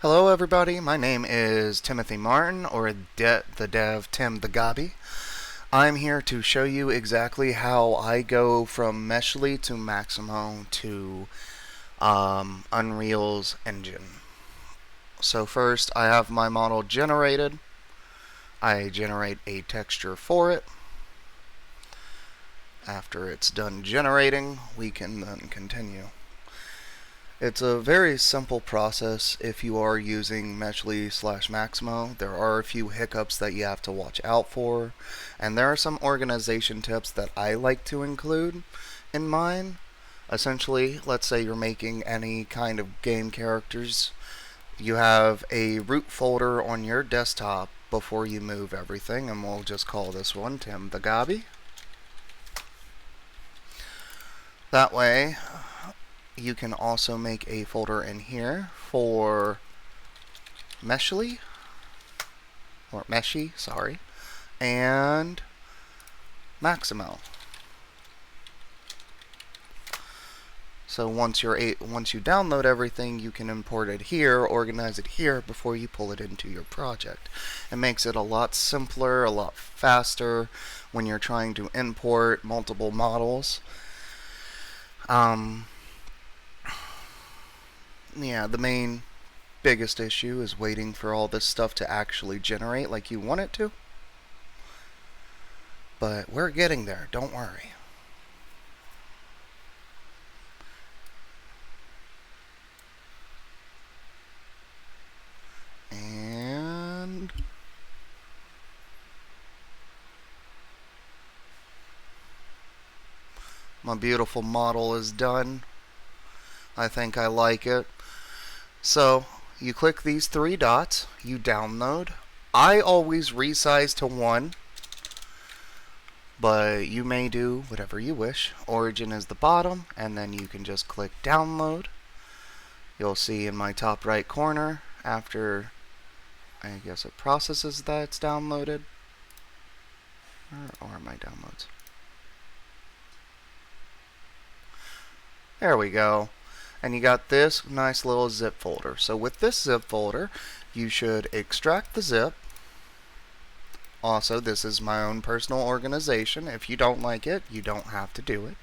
Hello, everybody. My name is Timothy Martin, or the dev Tim the Gobby. I'm here to show you exactly how I go from Meshy to Maximo to Unreal's engine. So first, I have my model generated. I generate a texture for it. After it's done generating, we can then continue. It's a very simple process if you are using Meshy/Maximo. There are a few hiccups that you have to watch out for, and there are some organization tips that I like to include in mine. Essentially, let's say you're making any kind of game characters. You have a root folder on your desktop before you move everything, and we'll just call this one Tim the Gobby. That way, you can also make a folder in here for Meshy, sorry, and Maximo. So once you download everything, you can import it here, organize it here before you pull it into your project. It makes it a lot simpler, a lot faster when you're trying to import multiple models. Yeah, the biggest issue is waiting for all this stuff to actually generate like you want it to. But we're getting there, don't worry. And my beautiful model is done. I think I like it. So you click these three dots, you download. I always resize to 1, but you may do whatever you wish. Origin is the bottom, and then you can just click download. You'll see in my top right corner, after I guess it processes that it's downloaded. Where are my downloads? There we go. And you got this nice little zip folder. So with this zip folder, you should extract the zip. Also, this is my own personal organization. If you don't like it, you don't have to do it.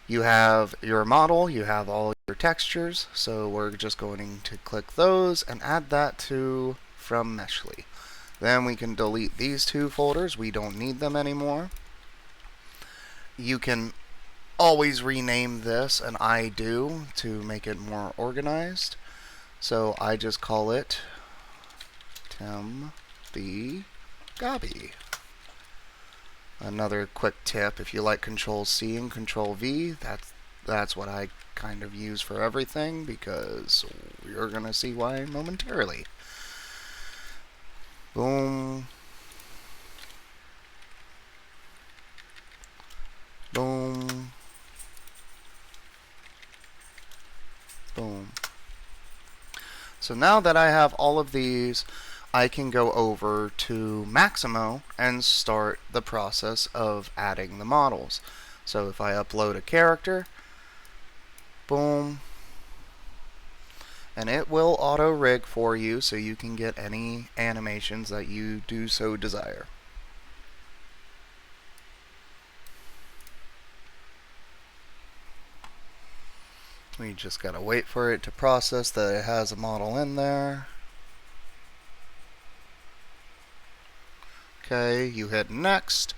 You have your model, you have all your textures, so we're just going to click those and add that to from Meshy. Then we can delete these two folders. We don't need them anymore. You can always rename this, and I do, to make it more organized. So I just call it Tim the Gobby. Another quick tip, if you like Control-C and Control-V, that's what I kind of use for everything, because you're going to see why momentarily. Boom. Boom. Boom. So now that I have all of these, I can go over to Maximo and start the process of adding the models. So if I upload a character, boom, and it will auto rig for you so you can get any animations that you do so desire. We just gotta wait for it to process that it has a model in there. Okay, you hit next,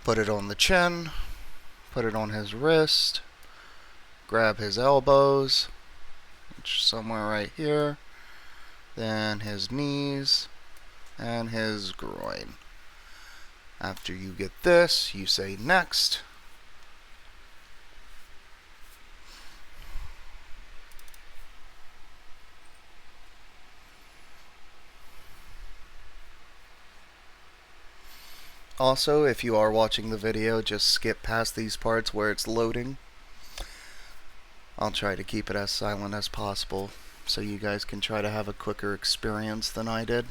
put it on the chin, put it on his wrist, grab his elbows, which is somewhere right here, then his knees, and his groin. After you get this, you say next. Also, if you are watching the video, just skip past these parts where it's loading. I'll try to keep it as silent as possible so you guys can try to have a quicker experience than I did.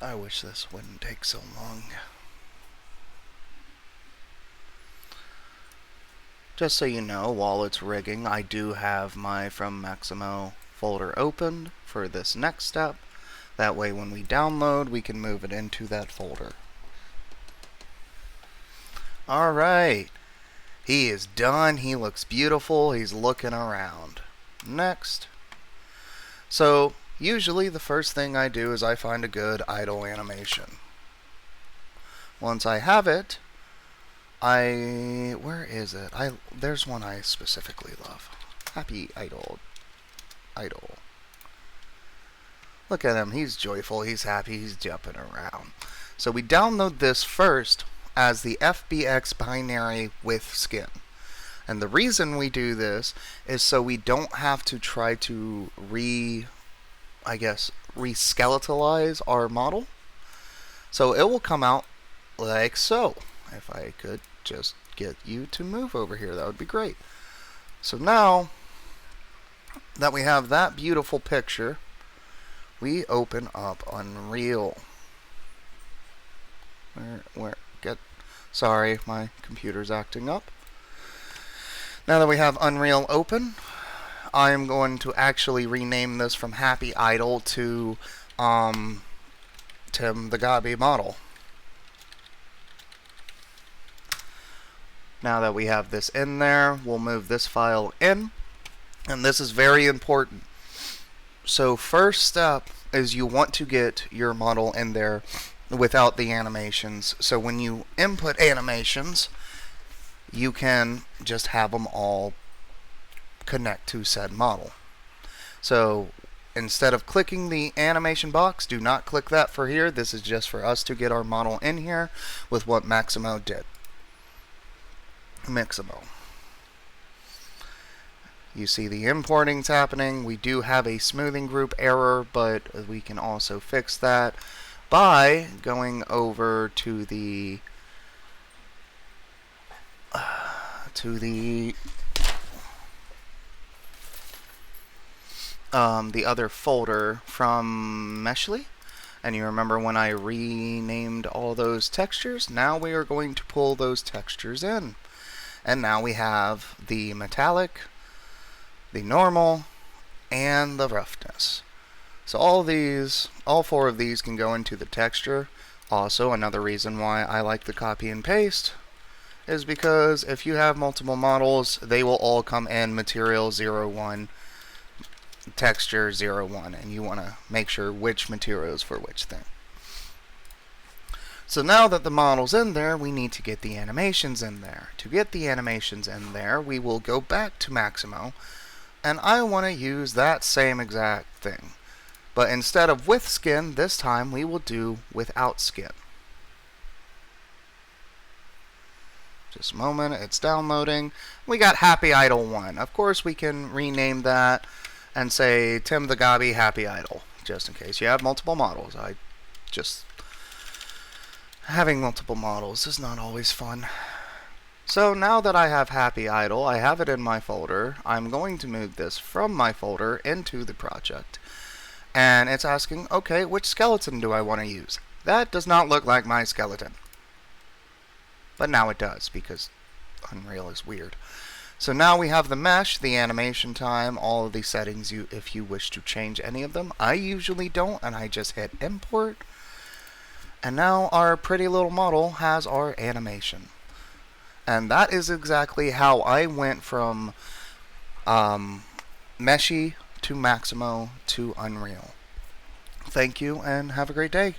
I wish this wouldn't take so long. Just so you know, while it's rigging, I do have my From Maximo folder opened for this next step. That way when we download, we can move it into that folder. Alright, he is done. He looks beautiful. He's looking around. Next. So, usually the first thing I do is I find a good idle animation. Once I have it, where is it? There's one I specifically love. Happy idle. Look at him. He's joyful. He's happy. He's jumping around. So we download this first as the FBX binary with skin. And the reason we do this is so we don't have to try to re-skeletalize our model. So it will come out like so. If I could just get you to move over here, that would be great. So now that we have that beautiful picture, we open up Unreal. Sorry, my computer's acting up. Now that we have Unreal open, I am going to actually rename this from Happy Idle to Tim the Gabi model. Now that we have this in there, we'll move this file in, and this is very important. So first step is you want to get your model in there without the animations. So when you input animations, you can just have them all connect to said model. So instead of clicking the animation box, do not click that for here. This is just for us to get our model in here with what Maximo did. Maximo. You see the importing's happening. We do have a smoothing group error, but we can also fix that by going over to the other folder from Meshy. And you remember when I renamed all those textures? Now we are going to pull those textures in. And now we have the metallic, the normal, and the roughness. So all four of these can go into the texture. Also, another reason why I like the copy and paste is because if you have multiple models, they will all come in material 01, texture 01, and you want to make sure which material is for which thing. So now that the model's in there, we need to get the animations in there. To get the animations in there, we will go back to Maximo, and I want to use that same exact thing. But instead of with skin, this time we will do without skin. Just a moment, it's downloading. We got Happy Idle 1. Of course, we can rename that and say Tim the Gabi Happy Idle, just in case you have multiple models. Having multiple models is not always fun. So now that I have Happy Idle, I have it in my folder. I'm going to move this from my folder into the project. And it's asking, okay, which skeleton do I want to use? That does not look like my skeleton. But now it does, because Unreal is weird. So now we have the mesh, the animation time, all of these settings if you wish to change any of them. I usually don't, and I just hit import. And now our pretty little model has our animation. And that is exactly how I went from Meshy to Maximo to Unreal. Thank you and have a great day.